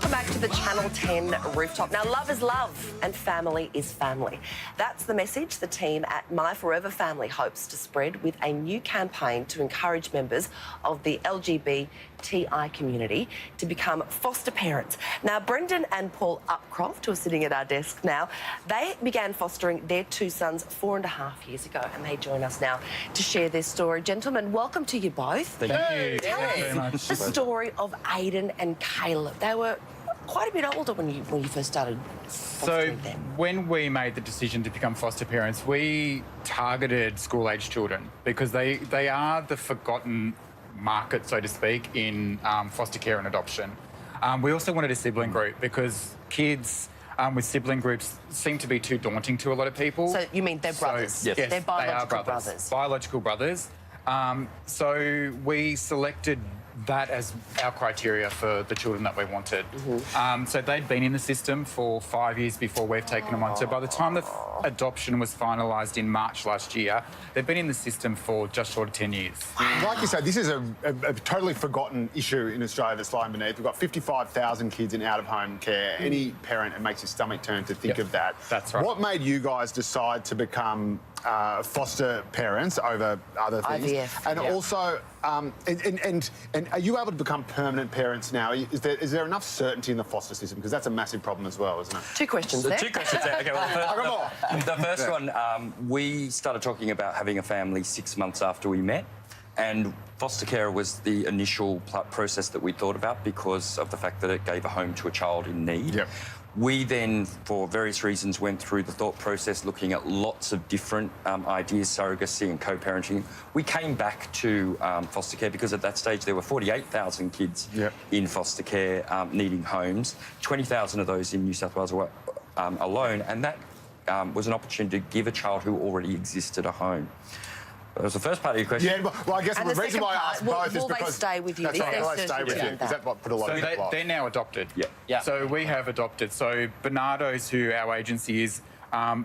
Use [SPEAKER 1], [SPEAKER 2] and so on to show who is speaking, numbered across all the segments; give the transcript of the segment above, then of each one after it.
[SPEAKER 1] Welcome back to the Channel 10 rooftop. Now, love is love and family is family. That's the message the team at My Forever Family hopes to spread with a new campaign to encourage members of the LGBTI community to become foster parents. Now, Brendan and Paul Upcroft, who are sitting at our desk now, they began fostering their two sons 4.5 years ago, and they join us now to share their story. Gentlemen, welcome to you both.
[SPEAKER 2] Thank you.
[SPEAKER 1] Tell us the story of Aiden and Caleb. They were quite a bit older when you first started fostering them.
[SPEAKER 2] When we made the decision to become foster parents, we targeted school-age children because they are the forgotten market, so to speak, in foster care and adoption. We also wanted a sibling group because kids with sibling groups seem to be too daunting to a lot of people.
[SPEAKER 1] So you mean they're brothers?
[SPEAKER 2] Yes,
[SPEAKER 1] They're biological
[SPEAKER 2] they are
[SPEAKER 1] brothers.
[SPEAKER 2] Biological brothers. So we selected that as our criteria for the children that we wanted. So they'd been in the system for 5 years before we've taken them on. So by the time the adoption was finalised in March last year, they've been in the system for just short of 10 years.
[SPEAKER 3] Like you said, this is a totally forgotten issue in Australia that's lying beneath. We've got 55,000 kids in out-of-home care. Any parent, it makes your stomach turn to think of that.
[SPEAKER 2] That's right.
[SPEAKER 3] What made you guys decide to become foster parents over other things?
[SPEAKER 1] IVF.
[SPEAKER 3] And also, and are you able to become permanent parents now? Is there enough certainty in the foster system? Because that's a massive problem as well, isn't it?
[SPEAKER 1] Two questions there.
[SPEAKER 4] Two questions there. Okay, well, the first one, we started talking about having a family 6 months after we met, and foster care was the initial process that we thought about because of the fact that it gave a home to a child in need.
[SPEAKER 3] Yep.
[SPEAKER 4] We then, for various reasons, went through the thought process looking at lots of different ideas, surrogacy and co-parenting. We came back to foster care because at that stage there were 48,000 kids in foster care needing homes, 20,000 of those in New South Wales alone, and that was an opportunity to give a child who already existed a home. That was the first part of your question.
[SPEAKER 3] Yeah, well, I guess
[SPEAKER 1] And
[SPEAKER 3] the
[SPEAKER 1] the
[SPEAKER 3] reason why I asked
[SPEAKER 1] second part,
[SPEAKER 3] both is
[SPEAKER 1] will they
[SPEAKER 3] because...
[SPEAKER 1] stay with you?
[SPEAKER 3] That's right,
[SPEAKER 1] Is
[SPEAKER 3] will
[SPEAKER 1] there
[SPEAKER 3] they stay with you?
[SPEAKER 1] certainty in
[SPEAKER 3] Because that put a lot
[SPEAKER 2] So
[SPEAKER 3] of people off.
[SPEAKER 2] they're now adopted.
[SPEAKER 4] Yeah.
[SPEAKER 2] So we have adopted. So Bernardo's, who our agency is,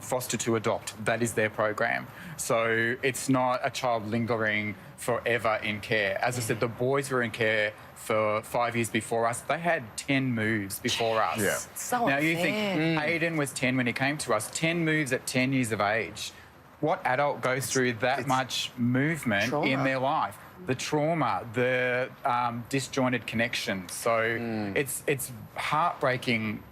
[SPEAKER 2] Foster to Adopt, that is their program. So it's not a child lingering forever in care. As I said, the boys were in care for 5 years before us. They had 10 moves before us.
[SPEAKER 3] Yeah.
[SPEAKER 1] So
[SPEAKER 2] now you
[SPEAKER 1] unfair.
[SPEAKER 2] think Aiden was 10 when he came to us. 10 moves at 10 years of age. What adult goes through that much movement
[SPEAKER 1] Trauma.
[SPEAKER 2] in their life? The trauma, the disjointed connections. So it's heartbreaking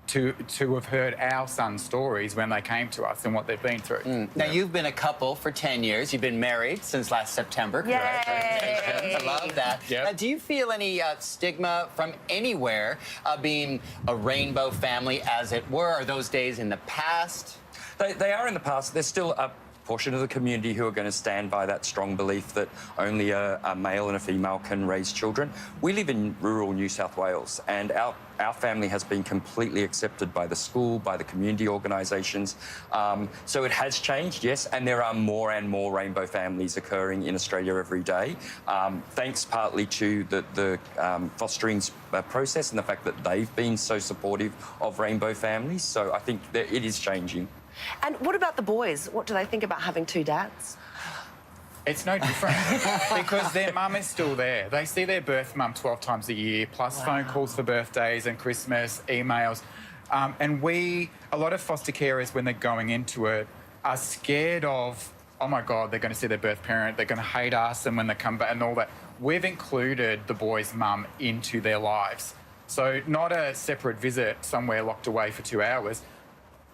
[SPEAKER 2] to have heard our son's stories when they came to us and what they've been through.
[SPEAKER 5] Now, you've been a couple for 10 years. You've been married since last September. Correct?
[SPEAKER 1] Yay!
[SPEAKER 5] I love that.
[SPEAKER 2] Yep.
[SPEAKER 5] Do you feel any stigma from anywhere being a rainbow family, as it were? Are those days in the past?
[SPEAKER 4] They are in the past. There's still a portion of the community who are going to stand by that strong belief that only a male and a female can raise children. We live in rural New South Wales, and our family has been completely accepted by the school, by the community organisations. So it has changed, yes, and there are more and more rainbow families occurring in Australia every day, thanks partly to the fostering process and the fact that they've been so supportive of rainbow families. So I think that it is changing.
[SPEAKER 1] And what about the boys? What do they think about having two dads?
[SPEAKER 2] It's no different because their mum is still there. They see their birth mum 12 times a year, plus phone calls for birthdays and Christmas, emails. And a lot of foster carers, when they're going into it, are scared of, oh my God, they're going to see their birth parent, they're going to hate us, and when they come back and all that. We've included the boy's mum into their lives. So not a separate visit somewhere locked away for 2 hours.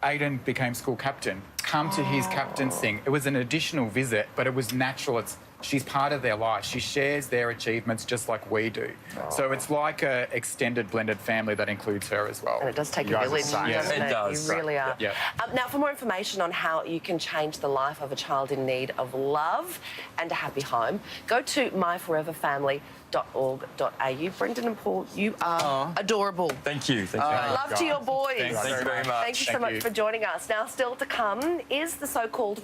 [SPEAKER 2] Aiden became school captain. Come to his captaincy. It was an additional visit, but it was natural. She's part of their life. She shares their achievements just like we do. So it's like a extended blended family that includes her as well.
[SPEAKER 1] And it does take
[SPEAKER 3] You
[SPEAKER 1] a
[SPEAKER 3] guys are
[SPEAKER 1] village,
[SPEAKER 3] saying-
[SPEAKER 1] doesn't
[SPEAKER 4] It
[SPEAKER 1] it?
[SPEAKER 4] does.
[SPEAKER 1] You really are.
[SPEAKER 2] Yeah.
[SPEAKER 1] Now, for more information on how you can change the life of a child in need of love and a happy home, go to myforEverFamily.org.au. Brendan and Paul, you are adorable.
[SPEAKER 4] Thank you. Thank you.
[SPEAKER 1] Love to your boys.
[SPEAKER 2] Thanks
[SPEAKER 4] Thank you very much.
[SPEAKER 1] Thank you so
[SPEAKER 2] Thank
[SPEAKER 1] much
[SPEAKER 2] you.
[SPEAKER 1] for joining us. Now, still to come is the so-called